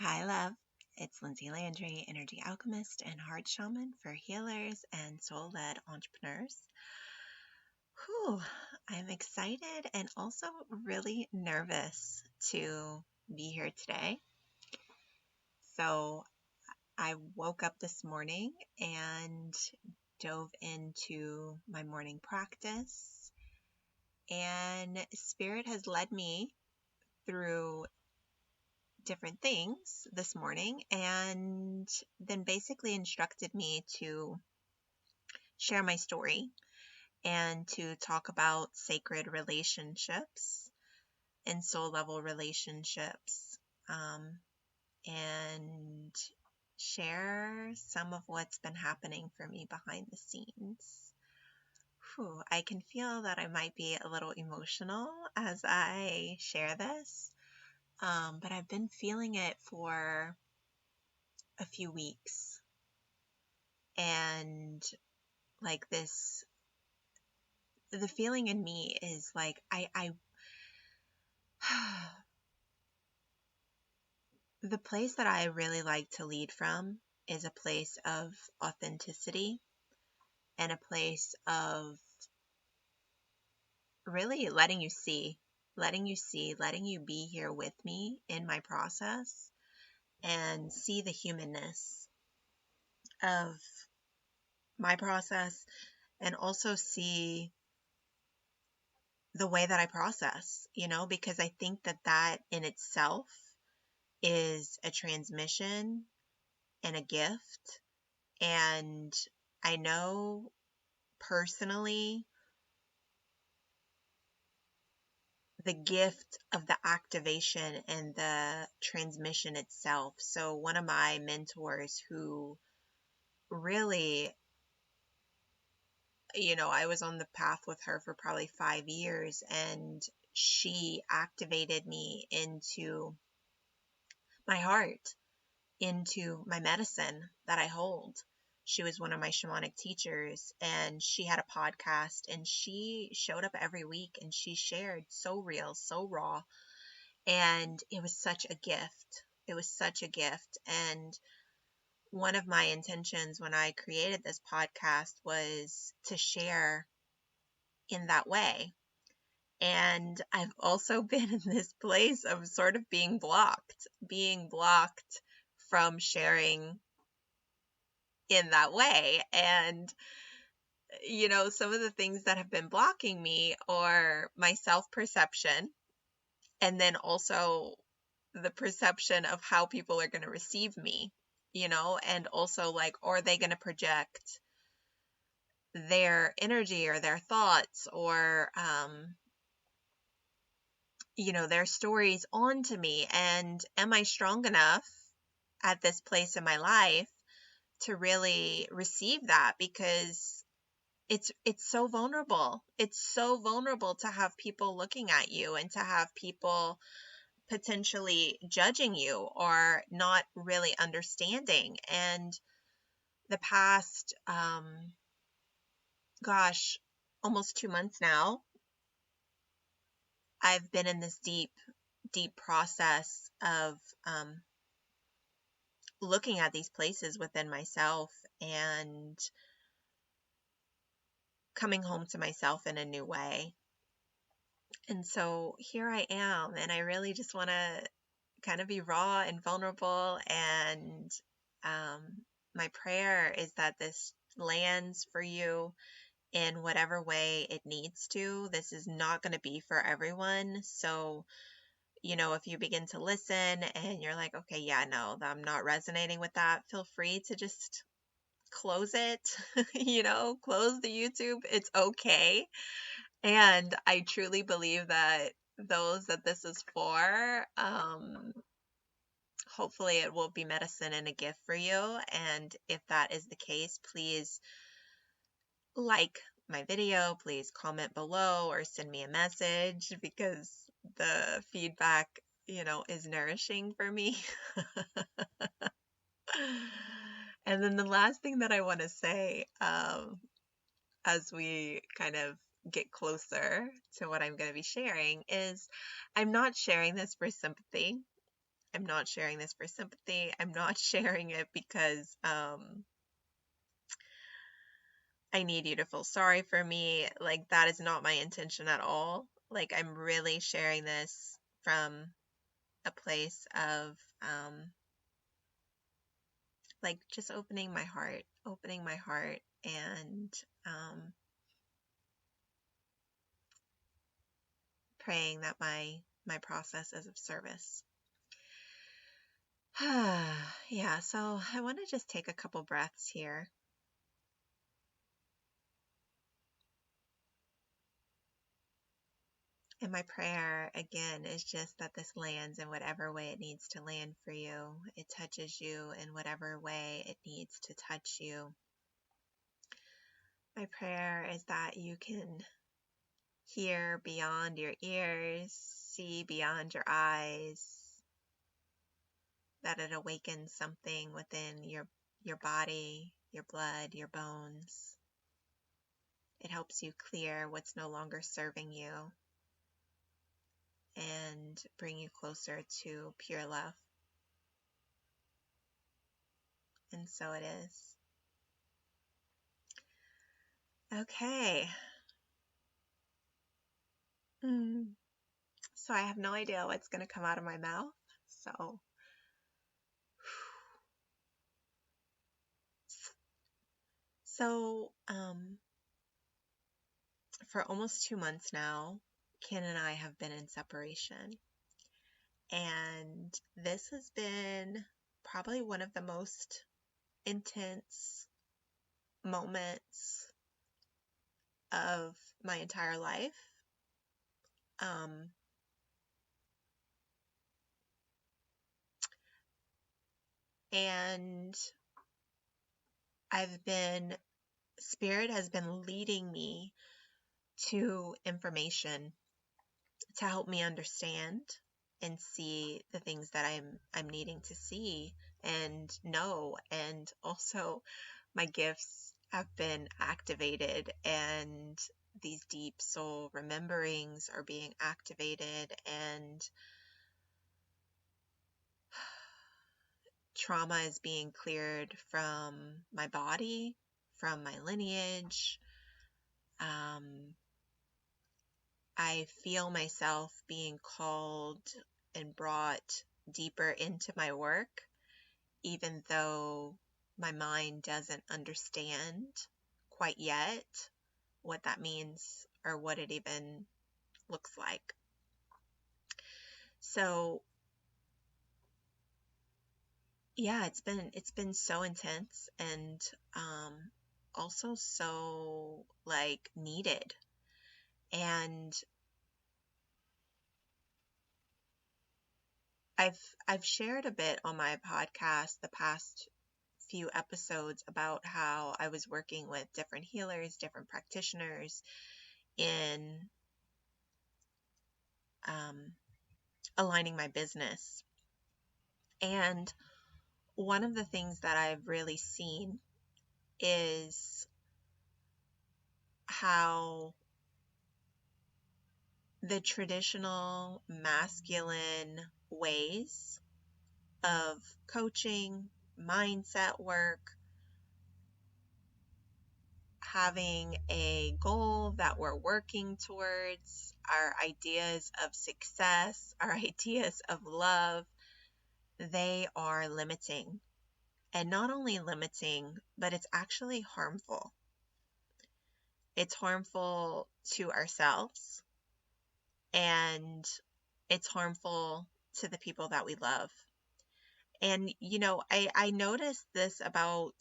Hi, love. It's Lindsay Landry, energy alchemist and heart shaman for healers and soul led entrepreneurs. Whew, I'm excited and also really nervous to be here today. So, I woke up this morning and dove into my morning practice, and Spirit has led me through different things this morning and then basically instructed me to share my story and to talk about sacred relationships and soul level relationships, and share some of what's been happening for me behind the scenes. I can feel that I might be a little emotional as I share this. But I've been feeling it for a few weeks, and like this, the feeling in me is like the place that I really like to lead from is a place of authenticity and a place of really letting you be here with me in my process and see the humanness of my process, and also see the way that I process, because I think that in itself is a transmission and a gift. And I know personally the gift of the activation and the transmission itself. So one of my mentors who really, I was on the path with her for probably 5 years, and she activated me into my heart, into my medicine that I hold. She was one of my shamanic teachers, and she had a podcast, and she showed up every week and she shared so real, so raw. And it was such a gift. It was such a gift. And one of my intentions when I created this podcast was to share in that way. And I've also been in this place of sort of being blocked from sharing in that way. And, some of the things that have been blocking me are my self-perception, and then also the perception of how people are going to receive me, and also like, are they going to project their energy or their thoughts or, their stories onto me? And am I strong enough at this place in my life to really receive that? Because it's so vulnerable. It's so vulnerable to have people looking at you and to have people potentially judging you or not really understanding. And the past, almost 2 months now, I've been in this deep process of looking at these places within myself and coming home to myself in a new way. And so here I am, and I really just want to kind of be raw and vulnerable. And my prayer is that this lands for you in whatever way it needs to. This is not going to be for everyone. So, if you begin to listen and you're like, okay, yeah, no, I'm not resonating with that, feel free to just close it, close the YouTube. It's okay. And I truly believe that those that this is for, hopefully it will be medicine and a gift for you. And if that is the case, please like my video, please comment below or send me a message, because the feedback, is nourishing for me. And then the last thing that I want to say, as we kind of get closer to what I'm going to be sharing, is I'm not sharing this for sympathy. I'm not sharing this for sympathy. I'm not sharing it because I need you to feel sorry for me. Like, that is not my intention at all. Like, I'm really sharing this from a place of like just opening my heart and praying that my process is of service. Yeah, so I want to just take a couple breaths here. And my prayer, again, is just that this lands in whatever way it needs to land for you. It touches you in whatever way it needs to touch you. My prayer is that you can hear beyond your ears, see beyond your eyes, that it awakens something within your body, your blood, your bones. It helps you clear what's no longer serving you and bring you closer to pure love. And so it is. Okay. So I have no idea what's going to come out of my mouth. So, for almost 2 months now, Ken and I have been in separation. And this has been probably one of the most intense moments of my entire life. And Spirit has been leading me to information to help me understand and see the things that I'm needing to see and know. And also my gifts have been activated, and these deep soul rememberings are being activated, and trauma is being cleared from my body, from my lineage. I feel myself being called and brought deeper into my work, even though my mind doesn't understand quite yet what that means or what it even looks like. So yeah, it's been so intense, and also so like needed. And I've shared a bit on my podcast the past few episodes about how I was working with different healers, different practitioners in aligning my business. And one of the things that I've really seen is how the traditional masculine ways of coaching, mindset work, having a goal that we're working towards, our ideas of success, our ideas of love, they are limiting. And not only limiting, but it's actually harmful. It's harmful to ourselves, and it's harmful to the people that we love. And, you know, I noticed this about,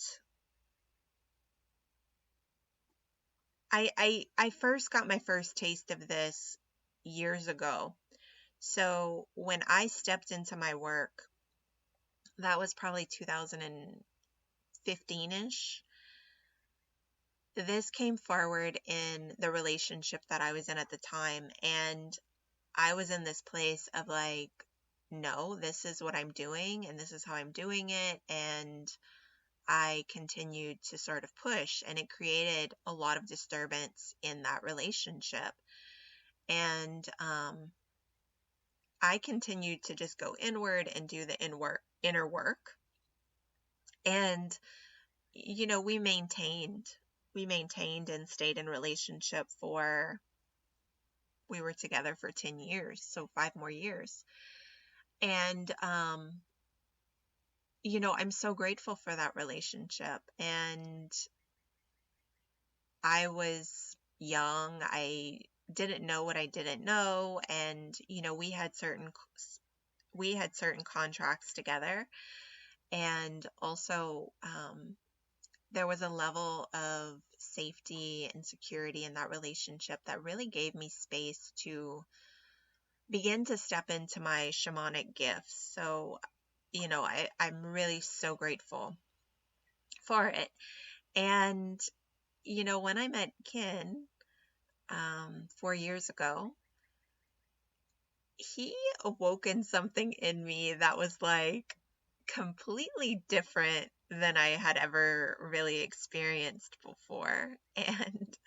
I first got my first taste of this years ago. So when I stepped into my work, that was probably 2015-ish. This came forward in the relationship that I was in at the time, and I was in this place of like, no, this is what I'm doing, and this is how I'm doing it, and I continued to sort of push, and it created a lot of disturbance in that relationship. And I continued to just go inward and do the inner work. And, we maintained and stayed in relationship we were together for 10 years, so 5 more years. And, I'm so grateful for that relationship. And I was young. I didn't know what I didn't know. And, we had certain contracts together. And also, there was a level of safety and security in that relationship that really gave me space to begin to step into my shamanic gifts. So, I'm really so grateful for it. And, when I met Ken 4 years ago, he awoken something in me that was like completely different than I had ever really experienced before. And,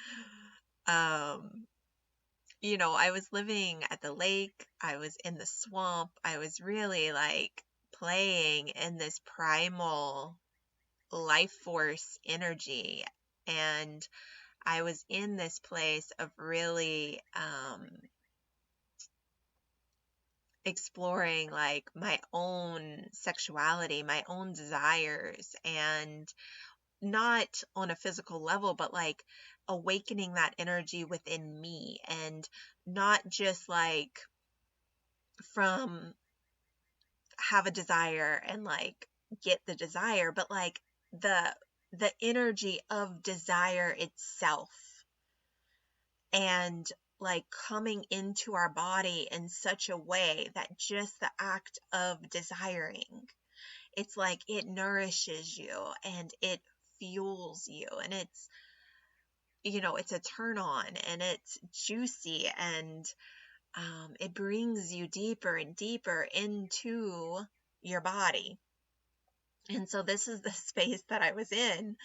I was living at the lake, I was in the swamp, I was really like playing in this primal life force energy. And I was in this place of really exploring like my own sexuality, my own desires, and not on a physical level, but like awakening that energy within me, and not just like from have a desire and like get the desire, but like the energy of desire itself, and like coming into our body in such a way that just the act of desiring, it's like it nourishes you and it fuels you, and it's a turn on, and it's juicy, and it brings you deeper and deeper into your body. And so this is the space that I was in,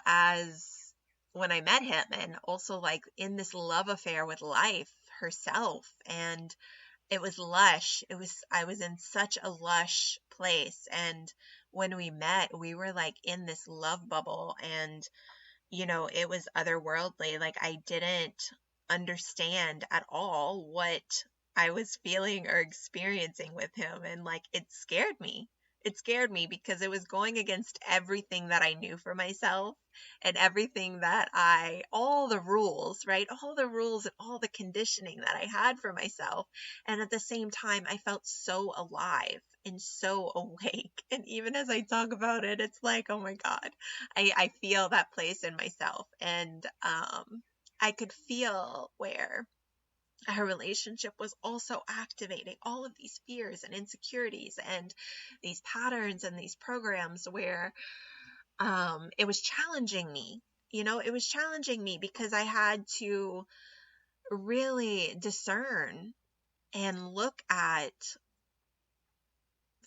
as when I met him, and also like in this love affair with life herself. And it was lush. I was in such a lush place. And when we met, we were like in this love bubble, and it was otherworldly. Like I didn't understand at all what I was feeling or experiencing with him. And like it scared me. It scared me because it was going against everything that I knew for myself, and everything that all the rules, right? All the rules and all the conditioning that I had for myself. And at the same time, I felt so alive and so awake. And even as I talk about it, it's like, oh my God, I feel that place in myself. And I could feel where our relationship was also activating all of these fears and insecurities and these patterns and these programs where it was challenging me. It was challenging me because I had to really discern and look at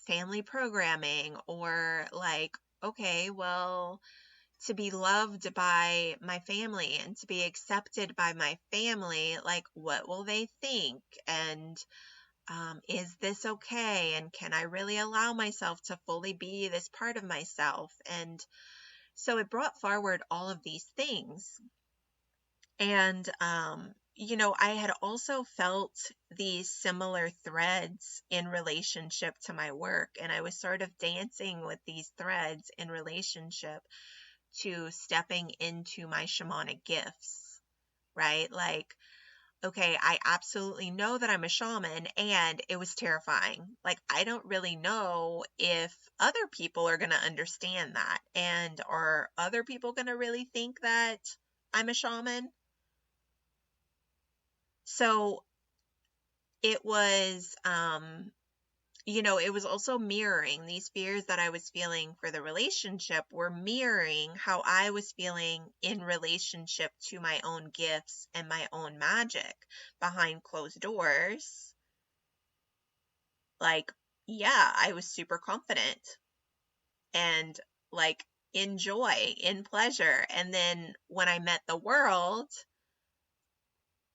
family programming, or like, okay, well, to be loved by my family and to be accepted by my family, like, what will they think? And is this okay? And can I really allow myself to fully be this part of myself? And so it brought forward all of these things. And, I had also felt these similar threads in relationship to my work. And I was sort of dancing with these threads in relationship to stepping into my shamanic gifts, right? Like, okay, I absolutely know that I'm a shaman, and it was terrifying. Like, I don't really know if other people are going to understand that, and are other people going to really think that I'm a shaman? So it was, it was also mirroring these fears that I was feeling for the relationship, were mirroring how I was feeling in relationship to my own gifts and my own magic behind closed doors. Like, yeah, I was super confident and like in joy, in pleasure. And then when I met the world,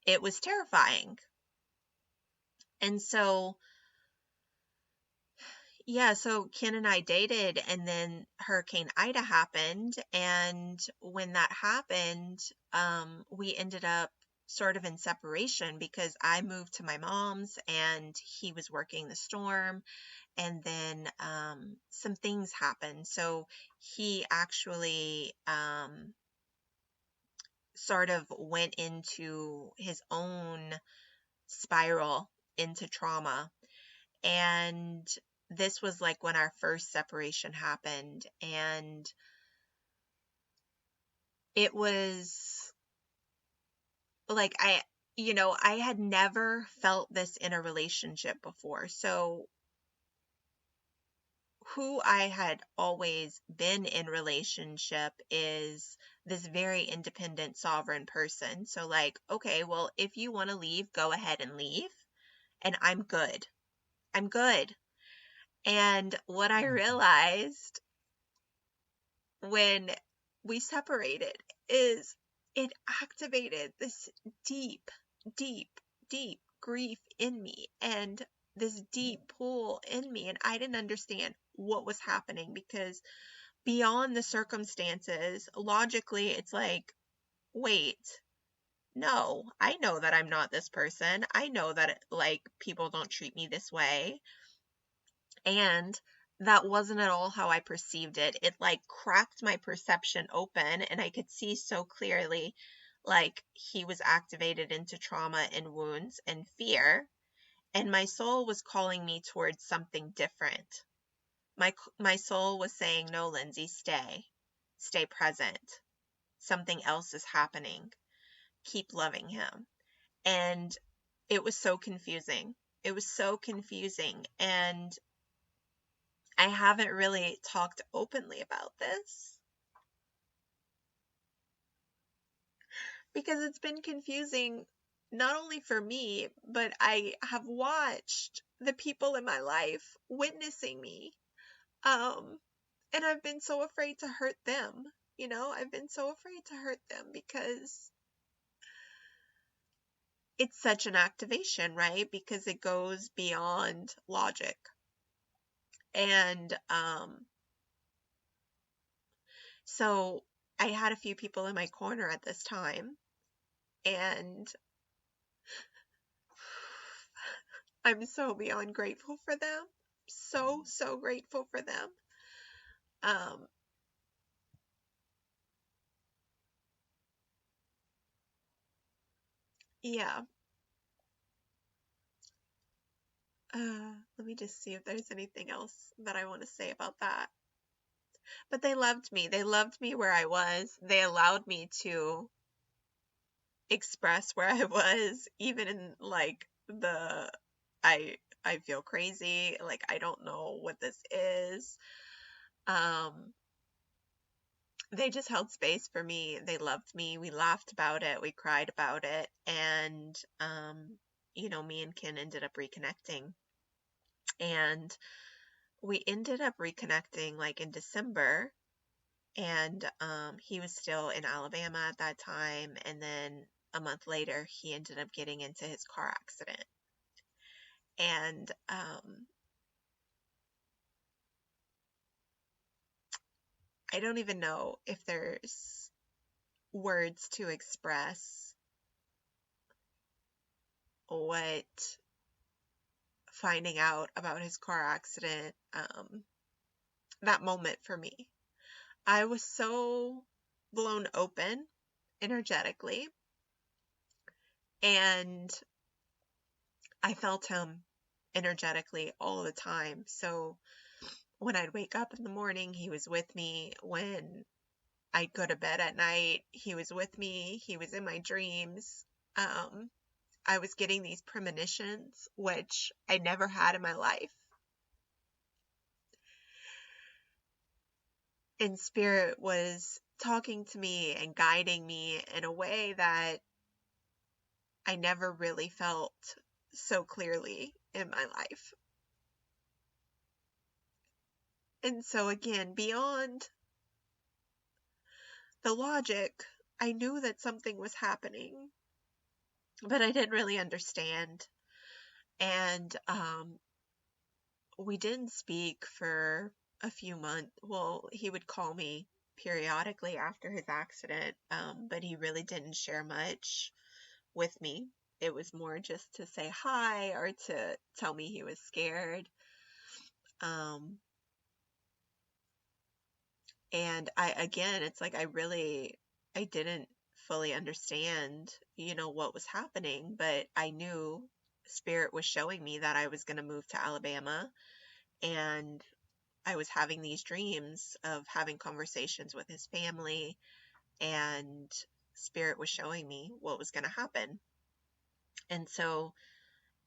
it was terrifying. And so, yeah, so Ken and I dated, and then Hurricane Ida happened. And when that happened, we ended up sort of in separation because I moved to my mom's and he was working the storm. And then some things happened. So he actually sort of went into his own spiral into trauma. And this was like when our first separation happened. And it was like I had never felt this in a relationship before. So who I had always been in relationship is this very independent, sovereign person. So like, okay, well, if you want to leave, go ahead and leave, and I'm good. I'm good. And what I realized when we separated is it activated this deep, deep, deep grief in me and this deep pull in me. And I didn't understand what was happening because beyond the circumstances, logically, it's like, wait, no, I know that I'm not this person. I know that, like, people don't treat me this way. And that wasn't at all how I perceived it. It like cracked my perception open, and I could see so clearly, like, he was activated into trauma and wounds and fear. And my soul was calling me towards something different. My soul was saying, no, Lindsay, stay present. Something else is happening. Keep loving him. And it was so confusing. It was so confusing. And I haven't really talked openly about this because it's been confusing not only for me, but I have watched the people in my life witnessing me. And I've been so afraid to hurt them. I've been so afraid to hurt them because it's such an activation, right? Because it goes beyond logic. And so I had a few people in my corner at this time, and I'm so beyond grateful for them. So, so grateful for them. Yeah. Let me just see if there's anything else that I want to say about that. But they loved me. They loved me where I was. They allowed me to express where I was, even in like I feel crazy, like I don't know what this is. They just held space for me. They loved me. We laughed about it. We cried about it. And me and Ken ended up reconnecting. And we ended up reconnecting like in December. And he was still in Alabama at that time. And then a month later, he ended up getting into his car accident. And I don't even know if there's words to express what finding out about his car accident, that moment for me. I was so blown open energetically, and I felt him energetically all the time. So when I'd wake up in the morning, he was with me. When I'd go to bed at night, he was with me. He was in my dreams. I was getting these premonitions, which I never had in my life. And Spirit was talking to me and guiding me in a way that I never really felt so clearly in my life. And so again, beyond the logic, I knew that something was happening, but I didn't really understand. And we didn't speak for a few months. Well, he would call me periodically after his accident, but he really didn't share much with me. It was more just to say hi or to tell me he was scared. Um, and again, it's like I didn't fully understand, what was happening, but I knew Spirit was showing me that I was going to move to Alabama, and I was having these dreams of having conversations with his family, and Spirit was showing me what was going to happen. And so,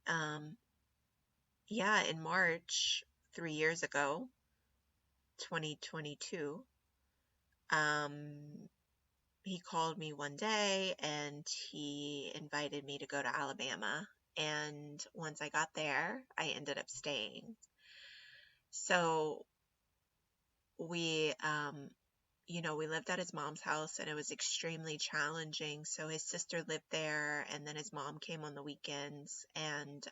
um, yeah, in March, 3 years ago, 2022, um, he called me one day and he invited me to go to Alabama. And once I got there, I ended up staying. So we, we lived at his mom's house, and it was extremely challenging. So his sister lived there, and then his mom came on the weekends, and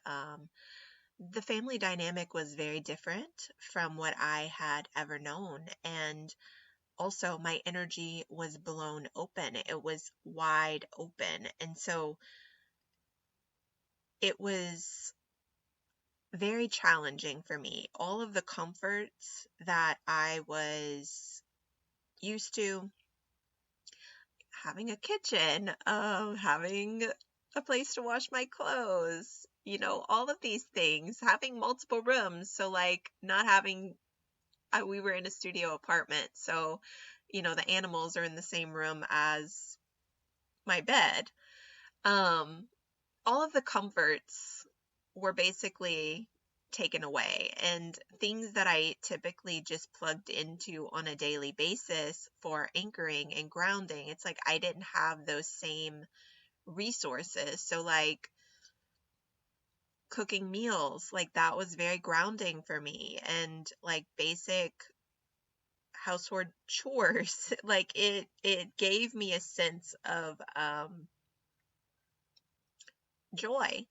the family dynamic was very different from what I had ever known. And also, my energy was blown open. It was wide open. And so it was very challenging for me. All of the comforts that I was used to, having a kitchen, having a place to wash my clothes, all of these things, having multiple rooms. So, like, not having, we were in a studio apartment. So, the animals are in the same room as my bed. All of the comforts were basically taken away, and things that I typically just plugged into on a daily basis for anchoring and grounding, it's like I didn't have those same resources. So, like, cooking meals, like, that was very grounding for me, and like basic household chores, like it gave me a sense of joy,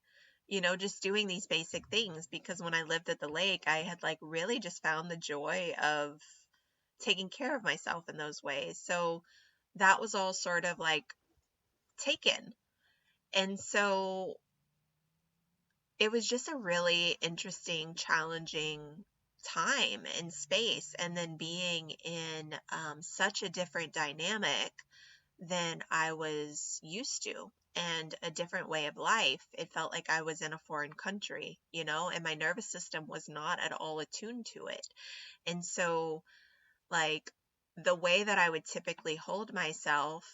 just doing these basic things, because when I lived at the lake, I had like really just found the joy of taking care of myself in those ways. So that was all sort of like taken. And so it was just a really interesting, challenging time and space. And then being in such a different dynamic than I was used to, and a different way of life. It felt like I was in a foreign country, and my nervous system was not at all attuned to it. And so, like, the way that I would typically hold myself,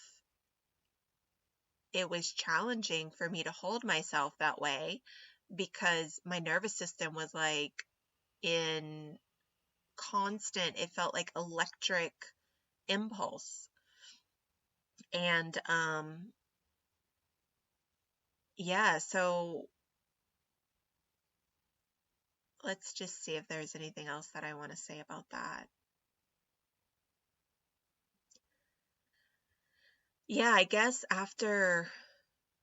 it was challenging for me to hold myself that way, because my nervous system was like in constant, it felt like electric impulse. And yeah, so let's just see if there's anything else that I want to say about that. Yeah, I guess after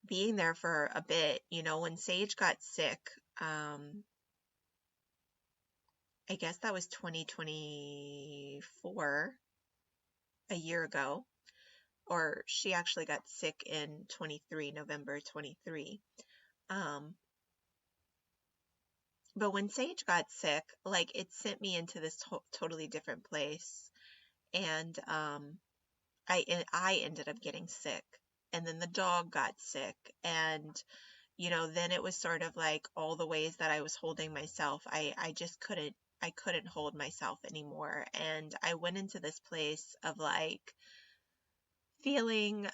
being there for a bit, when Sage got sick, I guess that was 2024, a year ago, or she actually got sick in 23, November 23. But when Sage got sick, like, it sent me into this totally different place. And I ended up getting sick, and then the dog got sick, and then it was sort of like all the ways that I was holding myself, I just couldn't hold myself anymore. And I went into this place of like feeling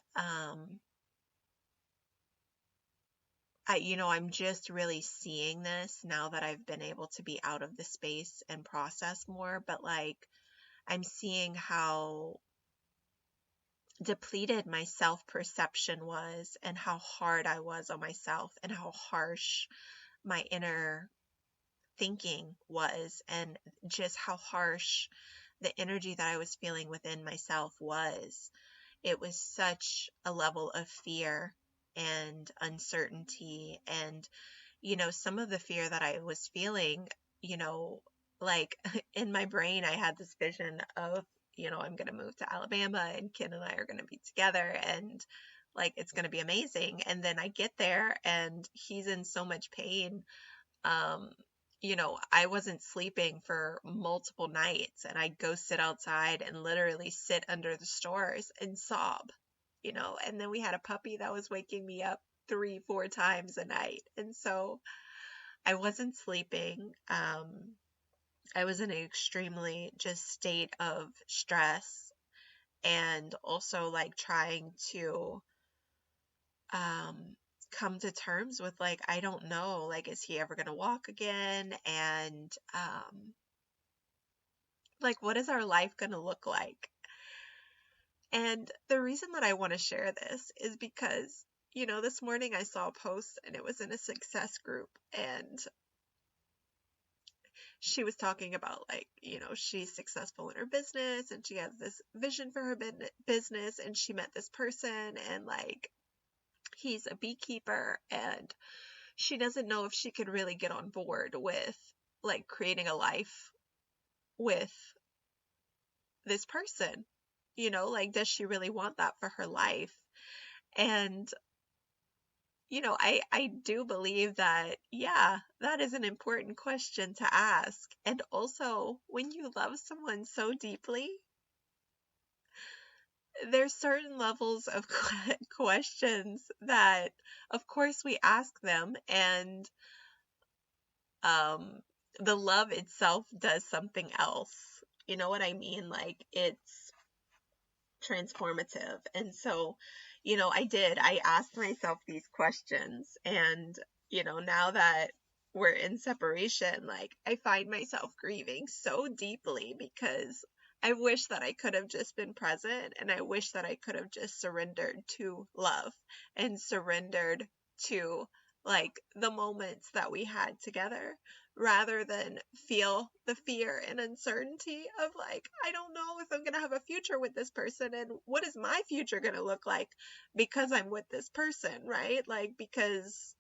I'm just really seeing this now that I've been able to be out of the space and process more, but like I'm seeing how depleted my self-perception was, and how hard I was on myself, and how harsh my inner thinking was, and just how harsh the energy that I was feeling within myself was. It was such a level of fear and uncertainty, and some of the fear that I was feeling, you know, like in my brain, I had this vision of, I'm going to move to Alabama and Ken and I are going to be together and like it's going to be amazing. And then I get there and he's in so much pain. Um, I wasn't sleeping for multiple nights and I'd go sit outside and literally sit under the stores and sob, and then we had a puppy that was waking me up 3, 4 times a night. And so I wasn't sleeping. I was in an extremely just state of stress and also like trying to um, come to terms with like, I don't know, like, is he ever going to walk again? And like, what is our life going to look like? And the reason that I want to share this is because, this morning I saw a post and it was in a success group and she was talking about like, she's successful in her business and she has this vision for her business and she met this person and like he's a beekeeper and she doesn't know if she could really get on board with like creating a life with this person, like does she really want that for her life? And I do believe that, yeah, that is an important question to ask. And also, when you love someone so deeply, there's certain levels of questions that, of course, we ask them, and um, the love itself does something else. You know what I mean? Like, it's transformative. And so, I asked myself these questions and, now that we're in separation, like I find myself grieving so deeply because I wish that I could have just been present and I wish that I could have just surrendered to love and surrendered to like the moments that we had together rather than feel the fear and uncertainty of like, I don't know if I'm going to have a future with this person and what is my future going to look like because I'm with this person, right? Like, because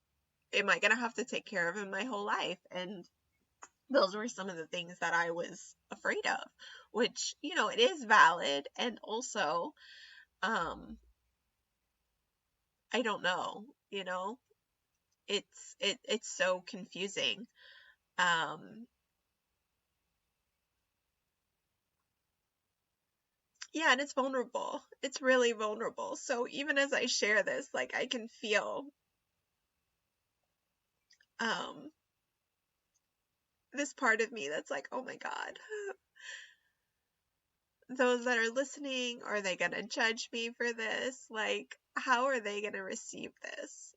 am I going to have to take care of him my whole life? And those were some of the things that I was afraid of, which, it is valid. And also, I don't know, it's so confusing. Yeah, and it's vulnerable. It's really vulnerable. So even as I share this, like I can feel um this part of me that's like, oh my God, those that are listening, are they gonna judge me for this? Like, how are they gonna receive this?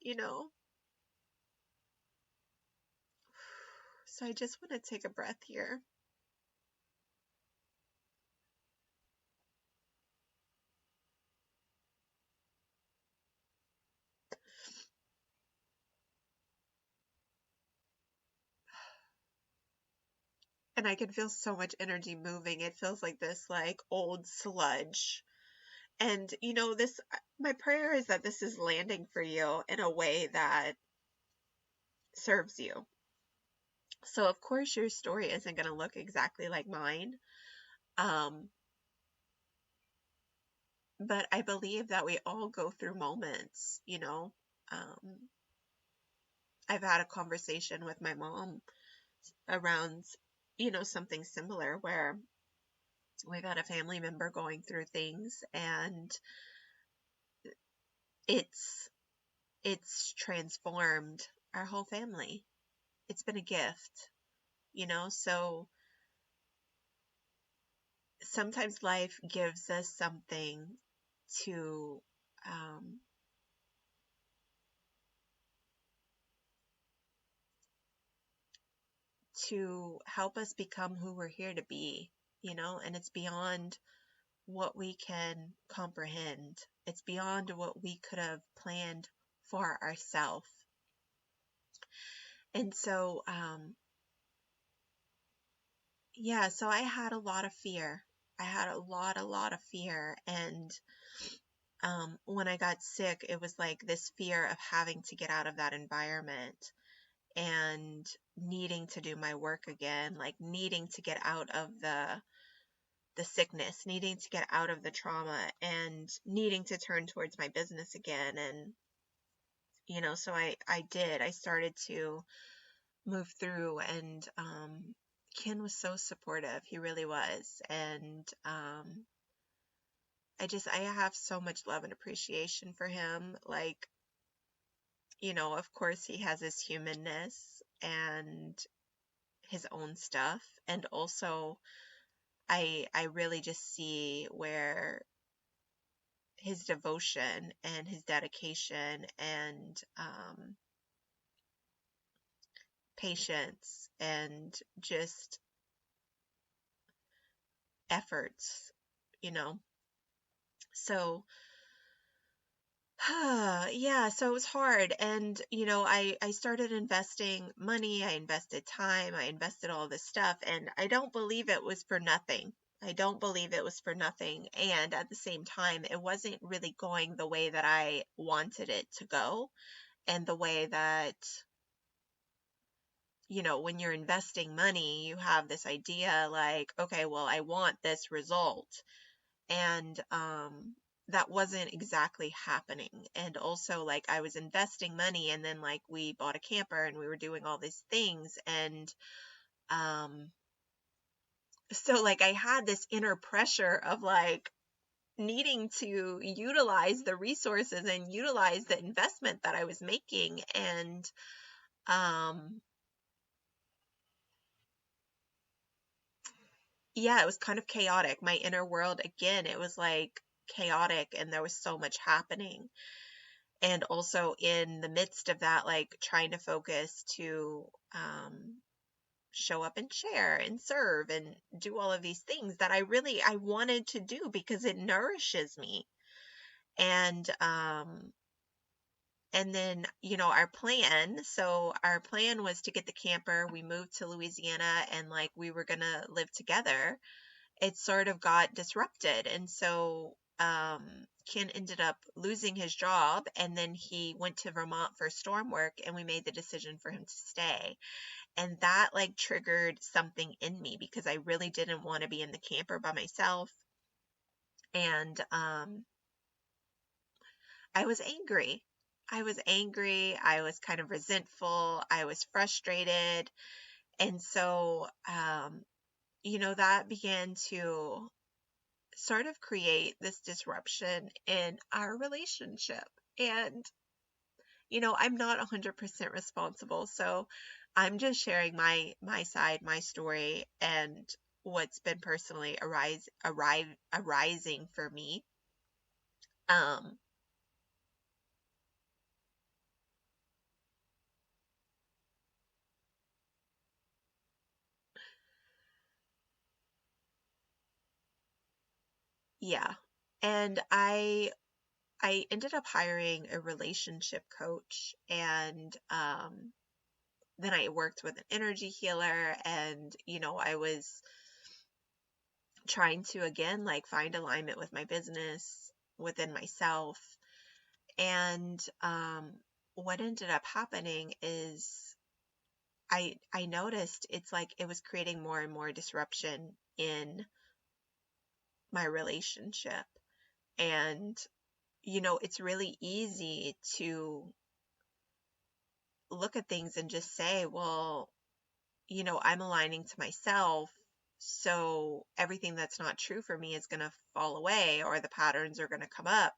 So I just want to take a breath here. And I can feel so much energy moving. It feels like this like old sludge. And this, my prayer is that this is landing for you in a way that serves you. So of course your story isn't going to look exactly like mine. Um, but I believe that we all go through moments, Um, I've had a conversation with my mom around, something similar where we've had a family member going through things and it's transformed our whole family. It's been a gift, so sometimes life gives us something to um, help us become who we're here to be, and it's beyond what we can comprehend. It's beyond what we could have planned for ourselves. And so, yeah, so I had a lot of fear. I had a lot of fear. And when I got sick, it was like this fear of having to get out of that environment. and needing to do my work again, like needing to get out of the sickness, needing to get out of the trauma, and needing to turn towards my business again. And so I started to move through, and Ken was so supportive. He really was. And I have so much love and appreciation for him. Like, of course he has his humanness and his own stuff. And also I really just see where his devotion and his dedication and patience and just efforts, you know. So yeah, so it was hard. And I started investing money, I invested time, I invested all this stuff, and I don't believe it was for nothing. I don't believe it was for nothing. And at the same time, it wasn't really going the way that I wanted it to go, and the way that when you're investing money, you have this idea like, okay, well, I want this result. And that wasn't exactly happening. And also, like, I was investing money, and then like we bought a camper and we were doing all these things. And so like I had this inner pressure of like needing to utilize the resources and utilize the investment that I was making. And yeah, it was kind of chaotic. My inner world, again, it was like chaotic, and there was so much happening. And also in the midst of that, like trying to focus to show up and share and serve and do all of these things that I wanted to do because it nourishes me. And then, our plan was to get the camper. We moved to Louisiana, and like we were going to live together. It sort of got disrupted. And so Ken ended up losing his job, and then he went to Vermont for storm work, and we made the decision for him to stay. And that like triggered something in me because I really didn't want to be in the camper by myself. And I was angry. I was angry. I was kind of resentful. I was frustrated. And so, that began to sort of create this disruption in our relationship. And, I'm not 100% responsible. So I'm just sharing my side, my story, and what's been personally arising for me. Um, yeah. And I ended up hiring a relationship coach, and then I worked with an energy healer. And I was trying to again like find alignment with my business, within myself. And what ended up happening is I noticed it's like it was creating more and more disruption in my relationship. And it's really easy to look at things and just say, well, I'm aligning to myself, so everything that's not true for me is going to fall away, or the patterns are going to come up.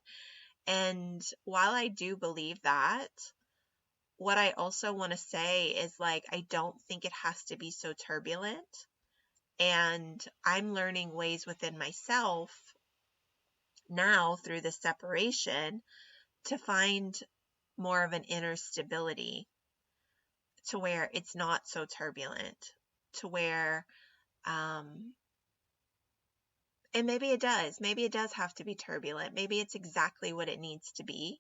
And while I do believe that, what I also want to say is like, I don't think it has to be so turbulent. And I'm learning ways within myself now through this separation to find more of an inner stability, to where it's not so turbulent, to where and maybe it does have to be turbulent. Maybe it's exactly what it needs to be.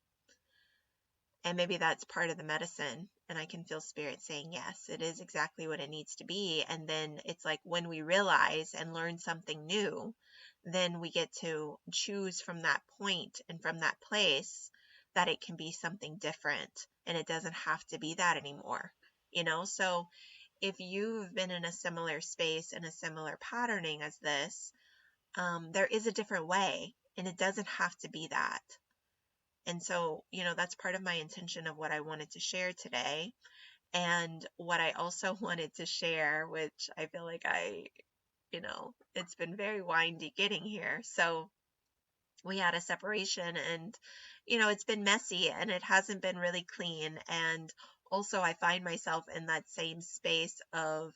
And maybe that's part of the medicine. And I can feel spirit saying, yes, it is exactly what it needs to be. And then it's like when we realize and learn something new, then we get to choose from that point and from that place that it can be something different. And it doesn't have to be that anymore. So if you've been in a similar space and a similar patterning as this, there is a different way, and it doesn't have to be that. And so, that's part of my intention of what I wanted to share today. And what I also wanted to share, which I feel like it's been very windy getting here. So we had a separation, and, it's been messy and it hasn't been really clean. And also I find myself in that same space of,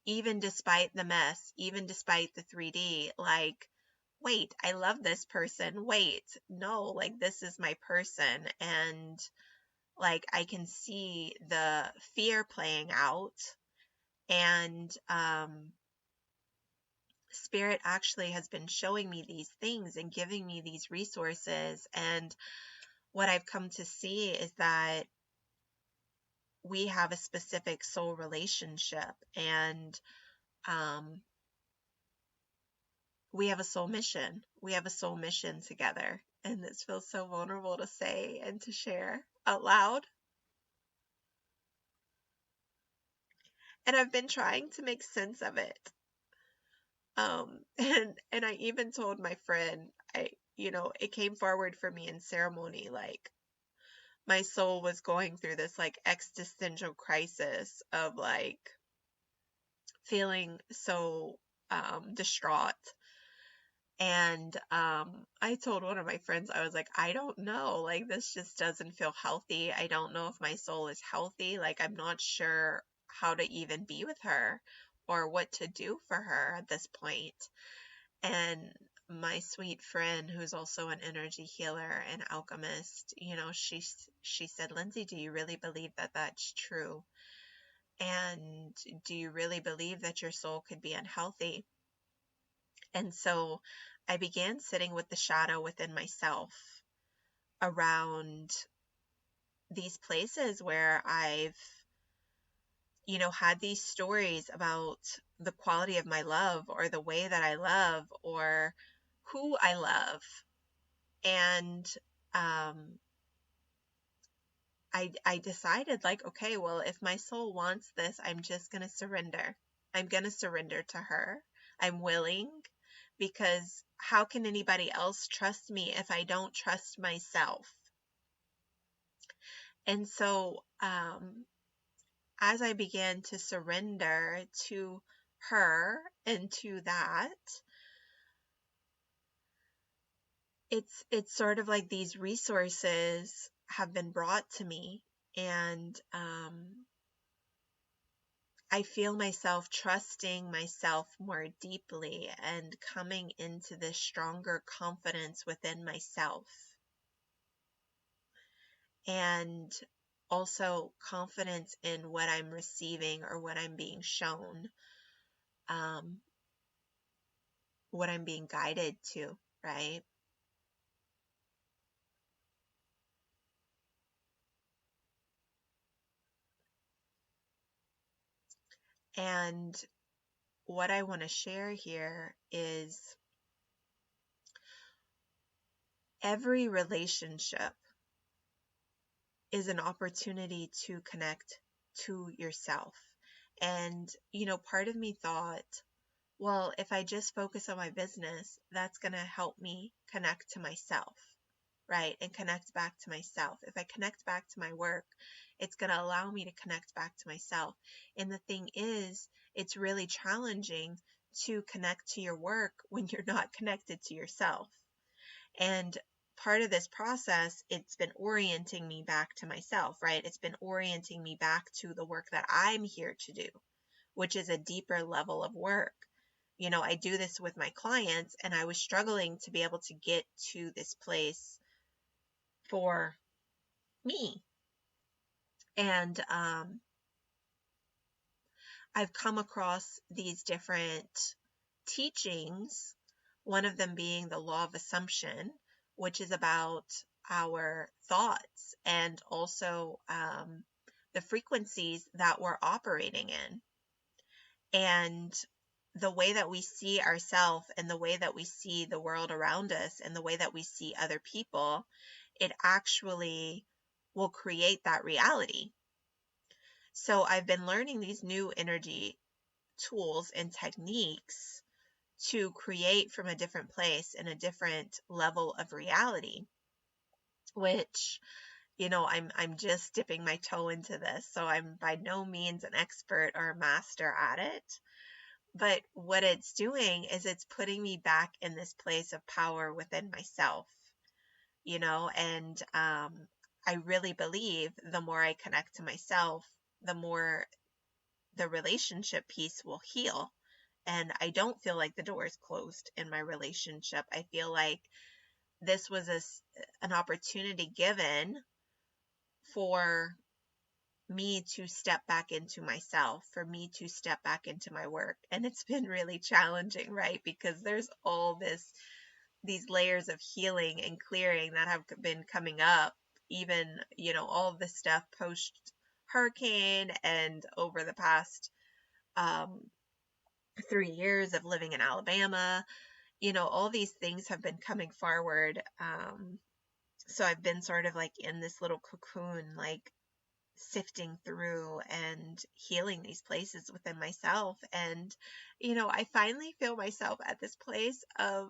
even despite the mess, even despite the 3D, like, wait, I love this person. Wait, no, like, this is my person. And like, I can see the fear playing out. And Spirit actually has been showing me these things and giving me these resources. And what I've come to see is that we have a specific soul relationship, and we have a soul mission. We have a soul mission together. And this feels so vulnerable to say and to share out loud. And I've been trying to make sense of it. And I even told my friend, it came forward for me in ceremony, like, my soul was going through this like existential crisis of like feeling so distraught. And I told one of my friends, I was like, I don't know, like, this just doesn't feel healthy. I don't know if my soul is healthy. Like, I'm not sure how to even be with her or what to do for her at this point. And my sweet friend, who's also an energy healer and alchemist, she said, Lindsay, do you really believe that that's true? And do you really believe that your soul could be unhealthy? And so I began sitting with the shadow within myself around these places where I've, had these stories about the quality of my love, or the way that I love, or who I love. And I decided, like, okay, well, if my soul wants this, I'm just going to surrender. I'm going to surrender to her. I'm willing, because how can anybody else trust me if I don't trust myself? And so as I began to surrender to her and to that, it's sort of like these resources have been brought to me, and I feel myself trusting myself more deeply and coming into this stronger confidence within myself. And also confidence in what I'm receiving or what I'm being shown, what I'm being guided to, right? And what I want to share here is every relationship is an opportunity to connect to yourself. And, part of me thought, well, if I just focus on my business, that's going to help me connect to myself, right? And connect back to myself. If I connect back to my work, it's going to allow me to connect back to myself. And the thing is, it's really challenging to connect to your work when you're not connected to yourself. And part of this process, it's been orienting me back to myself, right? It's been orienting me back to the work that I'm here to do, which is a deeper level of work. I do this with my clients, and I was struggling to be able to get to this place for me. And I've come across these different teachings, one of them being the law of assumption, which is about our thoughts and also the frequencies that we're operating in. And the way that we see ourselves and the way that we see the world around us and the way that we see other people, it actually will create that reality. So I've been learning these new energy tools and techniques to create from a different place in a different level of reality, which, I'm just dipping my toe into this. So I'm by no means an expert or a master at it. But what it's doing is it's putting me back in this place of power within myself, and I really believe the more I connect to myself, the more the relationship piece will heal. And I don't feel like the door is closed in my relationship. I feel like this was an opportunity given for me to step back into myself, for me to step back into my work. And it's been really challenging, right? Because there's all these layers of healing and clearing that have been coming up, even, all of this stuff post hurricane and over the past 3 years of living in Alabama. All these things have been coming forward. So I've been sort of like in this little cocoon, like sifting through and healing these places within myself. And, I finally feel myself at this place of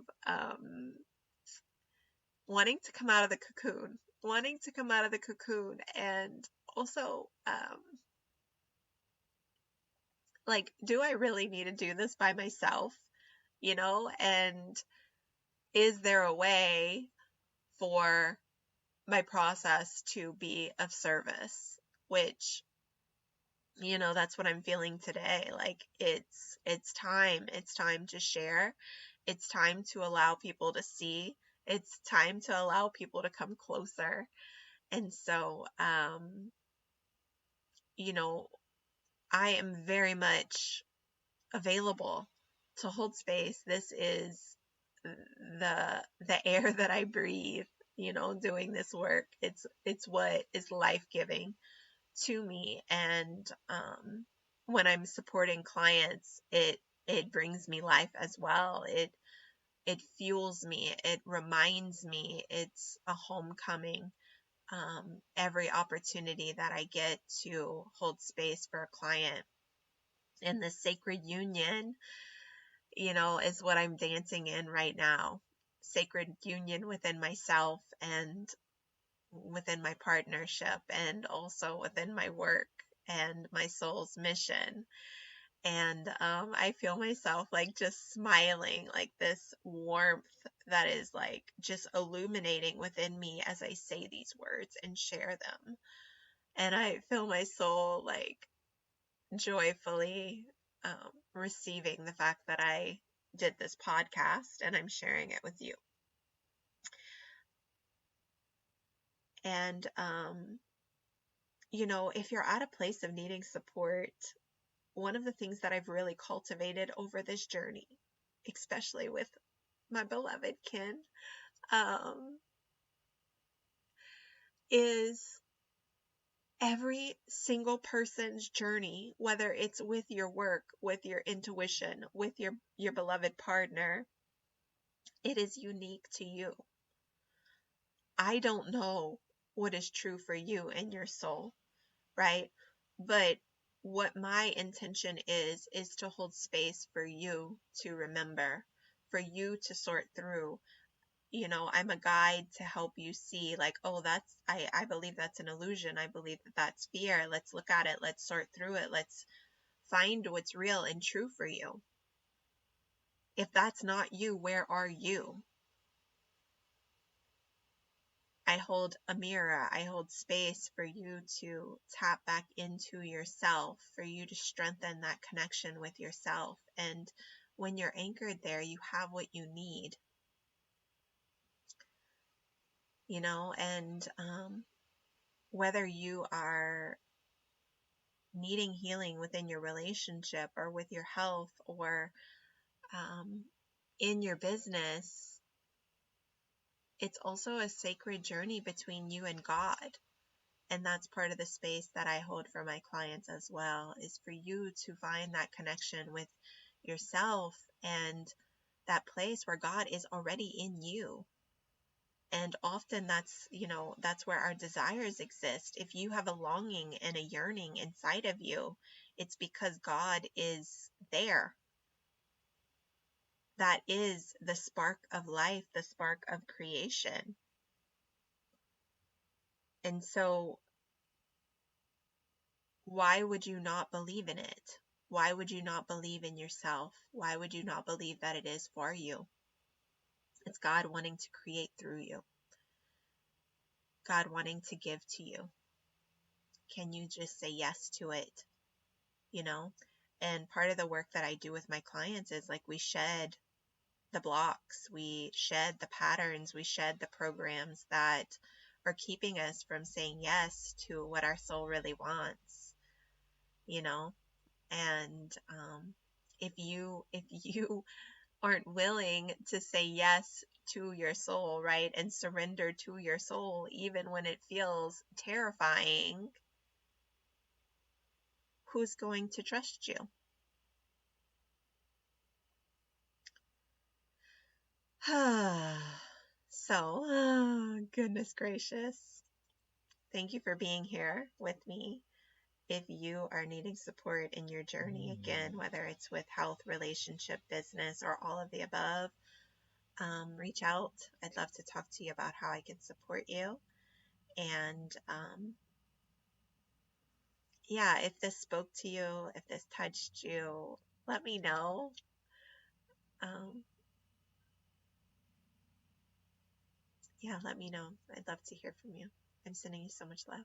wanting to come out of the cocoon, and also, like, do I really need to do this by myself? And is there a way for my process to be of service? Which, that's what I'm feeling today. Like, it's time to share. It's time to allow people to see. It's time to allow people to come closer. And so, I am very much available to hold space. This is the air that I breathe, doing this work. It's what is life-giving to me. And when I'm supporting clients, it brings me life as well. It fuels me. It reminds me. It's a homecoming. Every opportunity that I get to hold space for a client in the sacred union, is what I'm dancing in right now. Sacred union within myself and within my partnership, and also within my work and my soul's mission. And I feel myself like just smiling, like this warmth that is like just illuminating within me as I say these words and share them. And I feel my soul like joyfully receiving the fact that I did this podcast and I'm sharing it with you. And, if you're at a place of needing support, one of the things that I've really cultivated over this journey, especially with my beloved Ken, is every single person's journey, whether it's with your work, with your intuition, with your beloved partner, it is unique to you. I don't know what is true for you and your soul, right? But what my intention is to hold space for you to remember, for you to sort through. I'm a guide to help you see, like, oh, I believe that's an illusion. I believe that that's fear. Let's look at it. Let's sort through it. Let's find what's real and true for you. If that's not you, where are you? I hold a mirror. I hold space for you to tap back into yourself, for you to strengthen that connection with yourself. And when you're anchored there, you have what you need. And whether you are needing healing within your relationship or with your health or in your business, it's also a sacred journey between you and God. And that's part of the space that I hold for my clients as well, is for you to find that connection with yourself and that place where God is already in you. And often that's where our desires exist. If you have a longing and a yearning inside of you, it's because God is there. That is the spark of life, the spark of creation. And so why would you not believe in it? Why would you not believe in yourself? Why would you not believe that it is for you? It's God wanting to create through you. God wanting to give to you. Can you just say yes to it? And part of the work that I do with my clients is like we shed the blocks, we shed the patterns, we shed the programs that are keeping us from saying yes to what our soul really wants, and if you aren't willing to say yes to your soul, right, and surrender to your soul, even when it feels terrifying, who's going to trust you? So, goodness gracious. Thank you for being here with me. If you are needing support in your journey, again, whether it's with health, relationship, business, or all of the above, reach out. I'd love to talk to you about how I can support you. And yeah, if this spoke to you, if this touched you, let me know. Yeah, let me know. I'd love to hear from you. I'm sending you so much love.